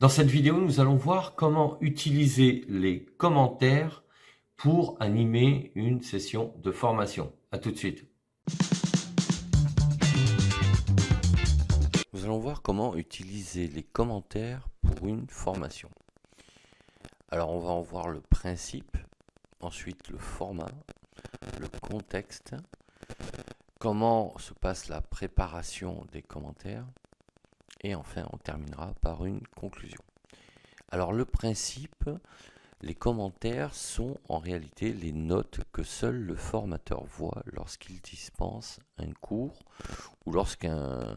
Dans cette vidéo, nous allons voir comment utiliser les commentaires pour animer une session de formation. À tout de suite. Nous allons voir comment utiliser les commentaires pour une formation. Alors on va en voir le principe, ensuite le format, le contexte, comment se passe la préparation des commentaires et enfin on terminera par une conclusion. Alors le principe, les commentaires sont en réalité les notes que seul le formateur voit lorsqu'il dispense un cours ou lorsqu'un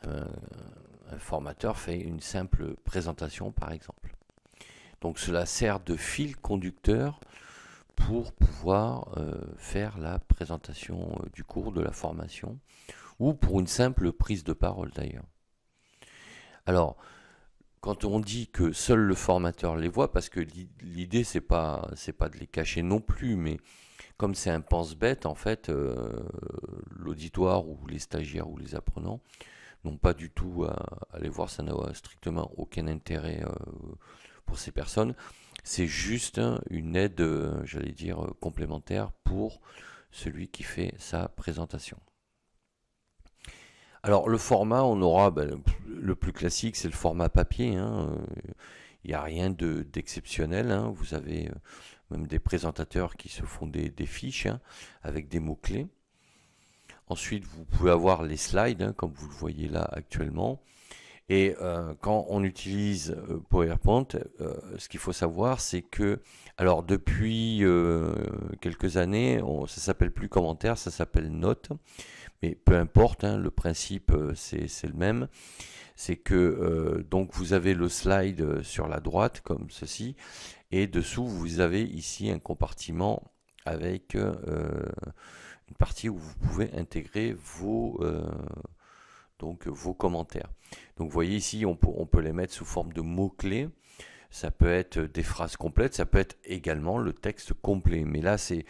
un formateur fait une simple présentation par exemple. Donc cela sert de fil conducteur pour pouvoir faire la présentation du cours, de la formation, ou pour une simple prise de parole d'ailleurs. Alors, quand on dit que seul le formateur les voit, parce que l'idée c'est pas de les cacher non plus, mais comme c'est un pense-bête, en fait, l'auditoire ou les stagiaires ou les apprenants n'ont pas du tout à aller voir, ça n'a strictement aucun intérêt pour ces personnes. C'est juste une aide, j'allais dire, complémentaire pour celui qui fait sa présentation. Alors le format, on aura le plus classique, c'est le format papier. Il n'y a rien d'exceptionnel. Vous avez même des présentateurs qui se font des fiches avec des mots-clés. Ensuite, vous pouvez avoir les slides, comme vous le voyez là actuellement. Et quand on utilise PowerPoint, ce qu'il faut savoir, c'est que, alors depuis quelques années, ça s'appelle plus commentaire, ça s'appelle note. Mais peu importe, le principe c'est le même. C'est que donc vous avez le slide sur la droite comme ceci, et dessous vous avez ici un compartiment avec une partie où vous pouvez intégrer vos commentaires. Donc vous voyez ici, on peut les mettre sous forme de mots-clés. Ça peut être des phrases complètes, ça peut être également le texte complet. Mais là, c'est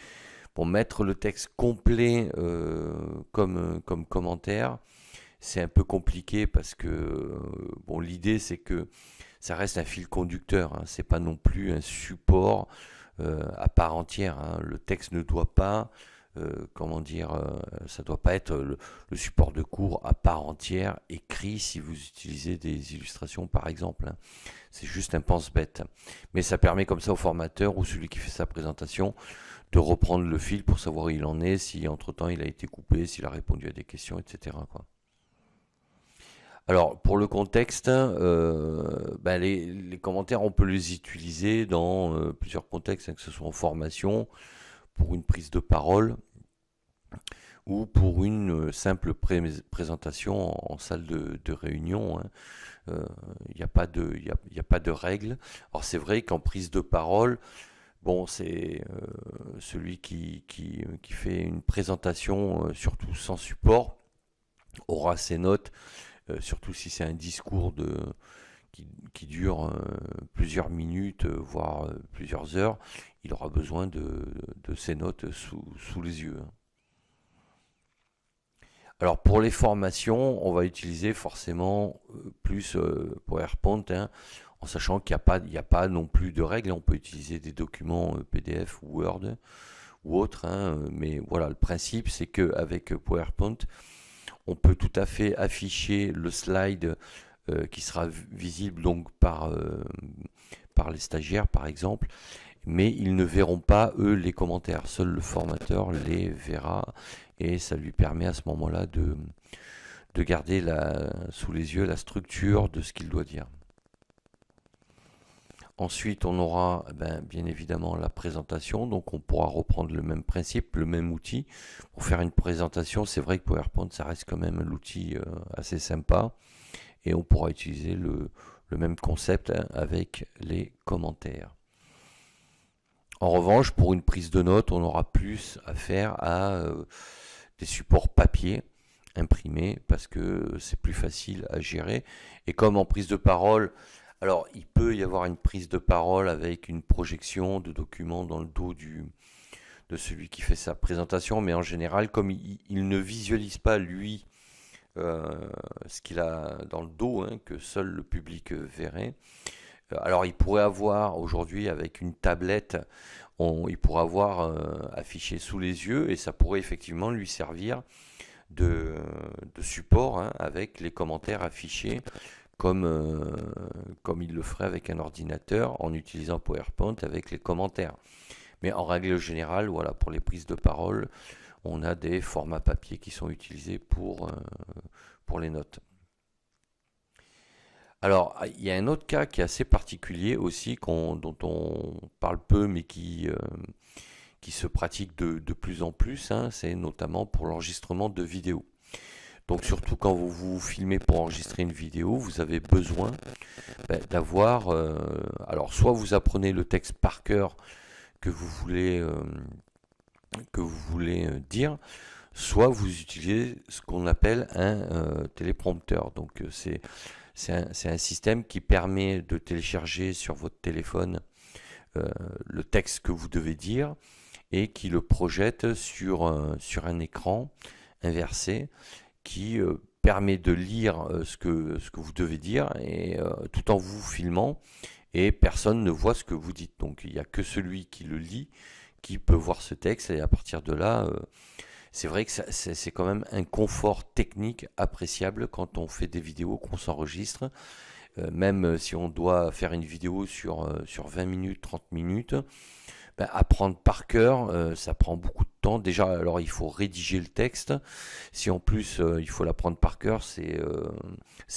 pour mettre le texte complet comme commentaire. C'est un peu compliqué parce que bon, l'idée c'est que ça reste un fil conducteur. C'est pas non plus un support à part entière. Le texte ne doit pas ça doit pas être le support de cours à part entière écrit si vous utilisez des illustrations par exemple. C'est juste un pense-bête. Mais ça permet comme ça au formateur ou celui qui fait sa présentation de reprendre le fil pour savoir où il en est, si entre-temps il a été coupé, s'il a répondu à des questions, etc. quoi. Alors pour le contexte, les commentaires, on peut les utiliser dans plusieurs contextes, que ce soit en formation, pour une prise de parole, ou pour une simple présentation en salle de réunion. Il n'y a pas de règle. Alors c'est vrai qu'en prise de parole, bon, c'est celui qui fait une présentation, surtout sans support, aura ses notes, surtout si c'est un discours qui dure plusieurs minutes, voire plusieurs heures. Il aura besoin de ses notes sous les yeux. Alors pour les formations, on va utiliser forcément plus PowerPoint, en sachant qu'il n'y a pas non plus de règles. On peut utiliser des documents PDF ou Word ou autres, mais voilà, le principe c'est qu'avec PowerPoint, on peut tout à fait afficher le slide qui sera visible donc par les stagiaires par exemple, mais ils ne verront pas eux les commentaires, seul le formateur les verra et ça lui permet à ce moment-là de garder sous les yeux la structure de ce qu'il doit dire. Ensuite, on aura bien évidemment la présentation, donc on pourra reprendre le même principe, le même outil. Pour faire une présentation, c'est vrai que PowerPoint, ça reste quand même l'outil assez sympa, et on pourra utiliser le même concept avec les commentaires. En revanche, pour une prise de notes, on aura plus affaire à des supports papier imprimés parce que c'est plus facile à gérer. Et comme en prise de parole, alors il peut y avoir une prise de parole avec une projection de documents dans le dos de celui qui fait sa présentation, mais en général, comme il ne visualise pas lui ce qu'il a dans le dos, hein, que seul le public verrait. Alors il pourrait avoir aujourd'hui avec une tablette, il pourrait avoir affiché sous les yeux et ça pourrait effectivement lui servir de, de support, hein, avec les commentaires affichés comme il le ferait avec un ordinateur en utilisant PowerPoint avec les commentaires. Mais en règle générale, voilà, pour les prises de parole, on a des formats papier qui sont utilisés pour les notes. Alors, il y a un autre cas qui est assez particulier aussi, dont on parle peu, mais qui se pratique de plus en plus, hein, c'est notamment pour l'enregistrement de vidéos. Donc surtout quand vous vous filmez pour enregistrer une vidéo, vous avez besoin d'avoir... alors soit vous apprenez le texte par cœur que vous voulez, dire, soit vous utilisez ce qu'on appelle un téléprompteur. Donc c'est un système qui permet de télécharger sur votre téléphone le texte que vous devez dire et qui le projette sur un écran inversé qui permet de lire ce que vous devez dire et tout en vous filmant et personne ne voit ce que vous dites. Donc il n'y a que celui qui le lit qui peut voir ce texte et à partir de là, c'est vrai que c'est quand même un confort technique appréciable quand on fait des vidéos, qu'on s'enregistre. Même si on doit faire une vidéo sur 20 minutes, 30 minutes, apprendre par cœur, ça prend beaucoup de temps. Déjà, alors il faut rédiger le texte. Si en plus il faut l'apprendre par cœur, c'est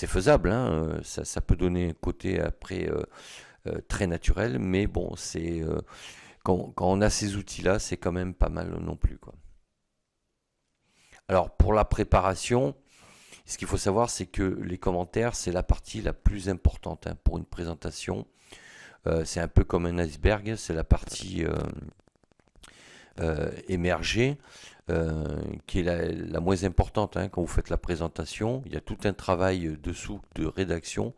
faisable, hein. Ça peut donner un côté après très naturel, mais bon, quand on a ces outils-là, c'est quand même pas mal non plus, quoi. Alors pour la préparation, ce qu'il faut savoir, c'est que les commentaires, c'est la partie la plus importante, hein, pour une présentation. C'est un peu comme un iceberg, c'est la partie émergée qui est la moins importante, hein, quand vous faites la présentation. Il y a tout un travail dessous de rédaction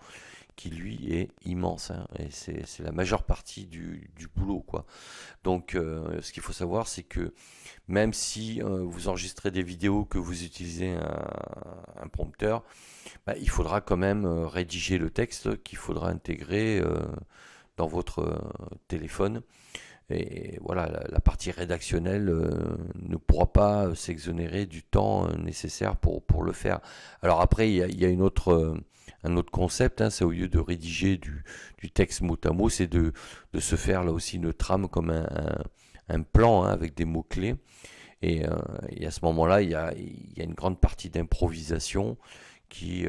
qui lui est immense, hein, et c'est la majeure partie du boulot, quoi. Donc ce qu'il faut savoir, c'est que même si vous enregistrez des vidéos, que vous utilisez un prompteur, il faudra quand même rédiger le texte qu'il faudra intégrer dans votre téléphone. Et voilà, la partie rédactionnelle ne pourra pas s'exonérer du temps nécessaire pour le faire. Alors après, il y a un autre concept, hein, c'est au lieu de rédiger du texte mot à mot, c'est de se faire là aussi une trame comme un plan, hein, avec des mots-clés. Et à ce moment-là, il y a une grande partie d'improvisation qui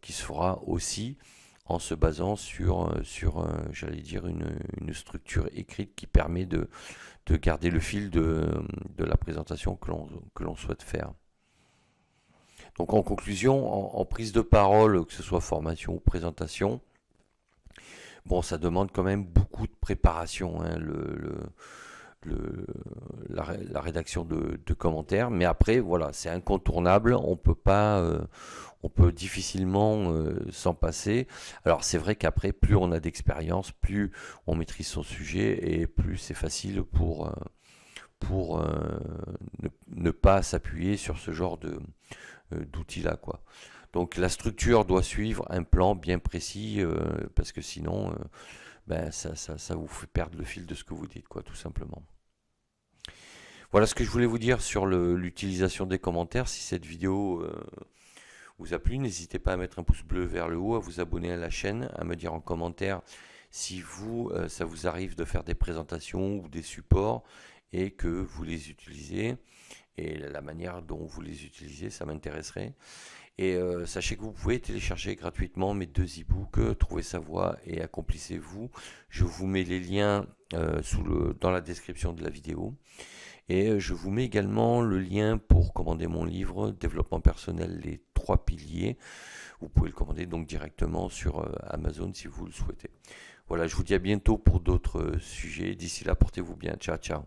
se fera aussi en se basant sur j'allais dire, une structure écrite qui permet de garder le fil de la présentation que l'on souhaite faire. Donc en conclusion, en prise de parole, que ce soit formation ou présentation, bon, ça demande quand même beaucoup de préparation, hein, la rédaction de commentaires, mais après voilà, c'est incontournable, on peut difficilement s'en passer. Alors c'est vrai qu'après, plus on a d'expérience, plus on maîtrise son sujet et plus c'est facile pour ne pas s'appuyer sur ce genre d'outils là, quoi. Donc la structure doit suivre un plan bien précis, parce que sinon ça vous fait perdre le fil de ce que vous dites, quoi, tout simplement. Voilà ce que je voulais vous dire sur l'utilisation des commentaires. Si cette vidéo vous a plu, n'hésitez pas à mettre un pouce bleu vers le haut, à vous abonner à la chaîne, à me dire en commentaire si ça vous arrive de faire des présentations ou des supports et que vous les utilisez, et la manière dont vous les utilisez, ça m'intéresserait. Et sachez que vous pouvez télécharger gratuitement mes 2 e-books, Trouvez sa voie et Accomplissez-vous. Je vous mets les liens dans la description de la vidéo. Et je vous mets également le lien pour commander mon livre Développement personnel, les 3 piliers. Vous pouvez le commander donc directement sur Amazon si vous le souhaitez. Voilà, je vous dis à bientôt pour d'autres sujets. D'ici là, portez-vous bien. Ciao, ciao.